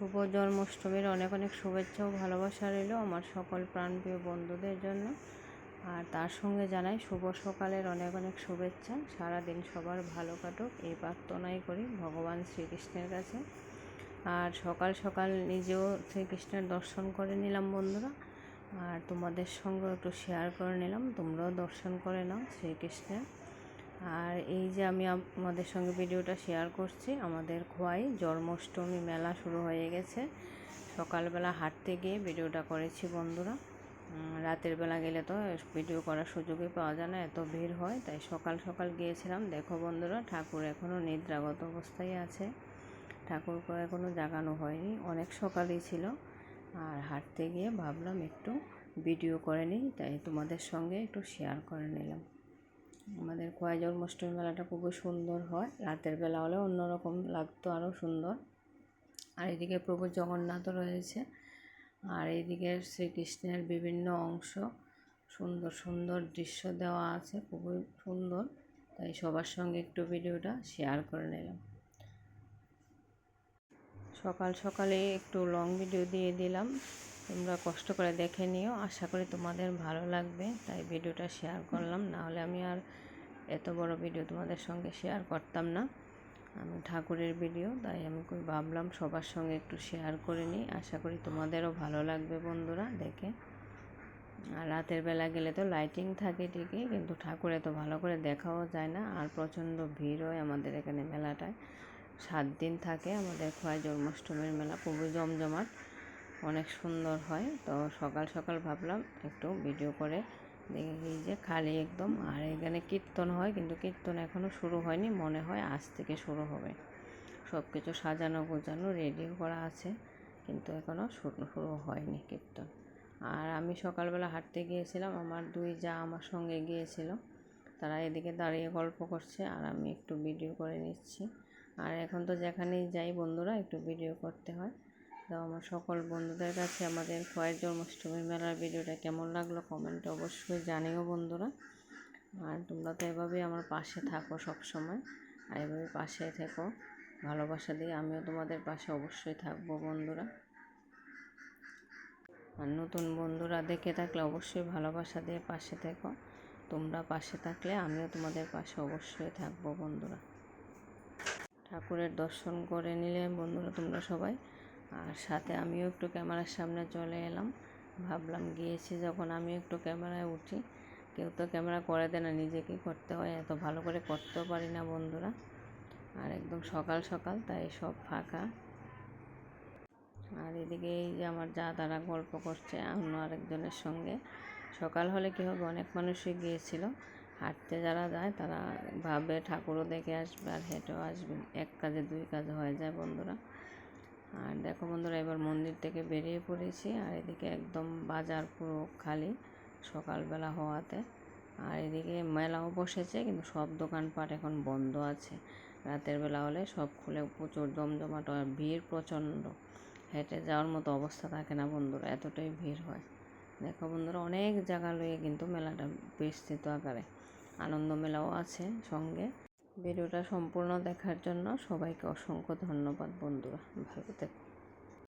শুভ জন্মাষ্টমীর অনেক অনেক শুভেচ্ছা ও ভালোবাসা রইল আমার সকল প্রাণপ্রিয় বন্ধুদের জন্য। আর তার সঙ্গে জানাই শুভ সকালের অনেক অনেক শুভেচ্ছা। সারাদিন সবার ভালো কাটুক এই প্রার্থনাই করি ভগবান শ্রীকৃষ্ণের কাছে। আর সকাল সকাল নিজেও শ্রীকৃষ্ণের দর্শন করে নিলাম বন্ধুরা, আর তোমাদের সঙ্গেও একটু শেয়ার করে নিলাম, তোমরাও দর্শন করে নাও শ্রীকৃষ্ণের। আর এই যে আমি আমাদের সঙ্গে ভিডিওটা শেয়ার করছি, আমাদের খোয়াই জন্মাষ্টমী মেলা শুরু হয়ে গেছে। সকালবেলা হাঁটতে গিয়ে ভিডিওটা করেছি বন্ধুরা। রাতের বেলা গেলে তো ভিডিও করার সুযোগই পাওয়া যায় না, এত ভিড় হয়, তাই সকাল সকাল গিয়েছিলাম। দেখো বন্ধুরা, ঠাকুর এখনও নিদ্রাগত অবস্থায় আছে, ঠাকুরকে এখনও জাগানো হয়নি, অনেক সকালই ছিল। আর হাঁটতে গিয়ে ভাবলাম একটু ভিডিও করে নিই, তাই তোমাদের সঙ্গে একটু শেয়ার করে নিলাম। আমাদের খোয়াই জন্মাষ্টমী মেলাটা খুবই সুন্দর হয়, রাতের বেলা হলে অন্যরকম লাগতো, আরও সুন্দর। আর এদিকে প্রভু জগন্নাথ রয়েছে, আর এইদিকে শ্রীকৃষ্ণের বিভিন্ন অংশ, সুন্দর সুন্দর দৃশ্য দেওয়া আছে, খুবই সুন্দর, তাই সবার সঙ্গে একটু ভিডিওটা শেয়ার করে নিলাম। সকাল সকালে একটু লং ভিডিও দিয়ে দিলাম, তোমরা কষ্ট করে দেখে নিও, আশা করি তোমাদের ভালো লাগবে, তাই ভিডিওটা শেয়ার করলাম। নাহলে আমি আর এত বড় ভিডিও তোমাদের সঙ্গে শেয়ার করতাম না, আমি ঠাকুরের ভিডিও, তাই আমি ভাবলাম সবার সঙ্গে একটু শেয়ার করে নিই, আশা করি তোমাদেরও ভালো লাগবে বন্ধুরা দেখে। আর রাতের বেলা গেলে তো লাইটিং থাকে ঠিকই, কিন্তু ঠাকুর এত ভালো করে দেখাও যায় না, আর প্রচণ্ড ভিড় হয় আমাদের এখানে মেলাটায়। 7 দিন থাকে আমাদের খোয়াই জন্মাষ্টমীর মেলা, খুবই জমজমাট, অনেক সুন্দর হয়। তো সকাল সকাল ভাবলাম একটু ভিডিও করে দেখি, এই যে খালি একদম। আর এখানে কীর্তন হয়, কিন্তু কীর্তন এখনও শুরু হয়নি, মনে হয় আজ থেকে শুরু হবে। সব কিছু সাজানো গোছানো রেডিও করা আছে, কিন্তু এখনও শুরু হয়নি কীর্তন। আর আমি সকালবেলা হাঁটতে গিয়েছিলাম, আমার 2 জা আমার সঙ্গে গিয়েছিল, তারা এদিকে দাঁড়িয়ে গল্প করছে আর আমি একটু ভিডিও করে নিচ্ছি। আর এখন তো যেখানেই যাই বন্ধুরা একটু ভিডিও করতে হয়। তো আমার সকল বন্ধুদের কাছে আমাদের খোয়াই জন্মাষ্টমীর মেলার ভিডিওটা কেমন লাগলো কমেন্টে অবশ্যই জানিও বন্ধুরা। আর তোমরা তো এভাবেই আমার পাশে থাকো সব সময়, আর এভাবে পাশে থেকো ভালোবাসা দিয়ে, আমিও তোমাদের পাশে অবশ্যই থাকবো বন্ধুরা। আর নতুন বন্ধুরা দেখে থাকলে অবশ্যই ভালোবাসা দিয়ে পাশে থেকো, তোমরা পাশে থাকলে আমিও তোমাদের পাশে অবশ্যই থাকবো বন্ধুরা। ঠাকুরের দর্শন করে নিলে বন্ধুরা তোমরা সবাই, আর সাথে আমিও একটু ক্যামেরার সামনে চলে এলাম, ভাবলাম গিয়েছি যখন আমিও একটু ক্যামেরায় উঠি। কেউ তো ক্যামেরা করে দেয় না, নিজেকেই করতে হয়, এত ভালো করে করতেও পারি না বন্ধুরা। আর একদম সকাল সকাল, তাই সব ফাঁকা। আর এদিকে এই যে আমার যা তারা গল্প করছে অন্য আরেকজনের সঙ্গে। সকাল হলে কী হবে, অনেক মানুষই গিয়েছিল, হাঁটতে যারা যায় তারা ভাবে ঠাকুরও দেখে আসবে আর হেঁটেও আসবে, এক কাজে 2 কাজ হয়ে যায় বন্ধুরা। আর দেখো বন্ধুরা, এবার মন্দির থেকে বেরিয়ে পড়েছি, আর এদিকে একদম বাজার পুরো খালি সকালবেলা হওয়াতে। আর এদিকে মেলাও বসেছে, কিন্তু সব দোকানপাট এখন বন্ধ আছে। রাতের বেলা হলে সব খুলে প্রচুর জমজমাট, আর ভিড় প্রচণ্ড, হেঁটে যাওয়ার মতো অবস্থা থাকে না বন্ধুরা, এতটাই ভিড় হয়। দেখো বন্ধুরা, অনেক জায়গা লয়ে কিন্তু মেলাটা বিস্তৃত আকারে, আনন্দ মেলাও আছে সঙ্গে। ভিডিওটা সম্পূর্ণ দেখার জন্য সবাইকে অসংখ্য ধন্যবাদ বন্ধুরা, ভালো থেকো।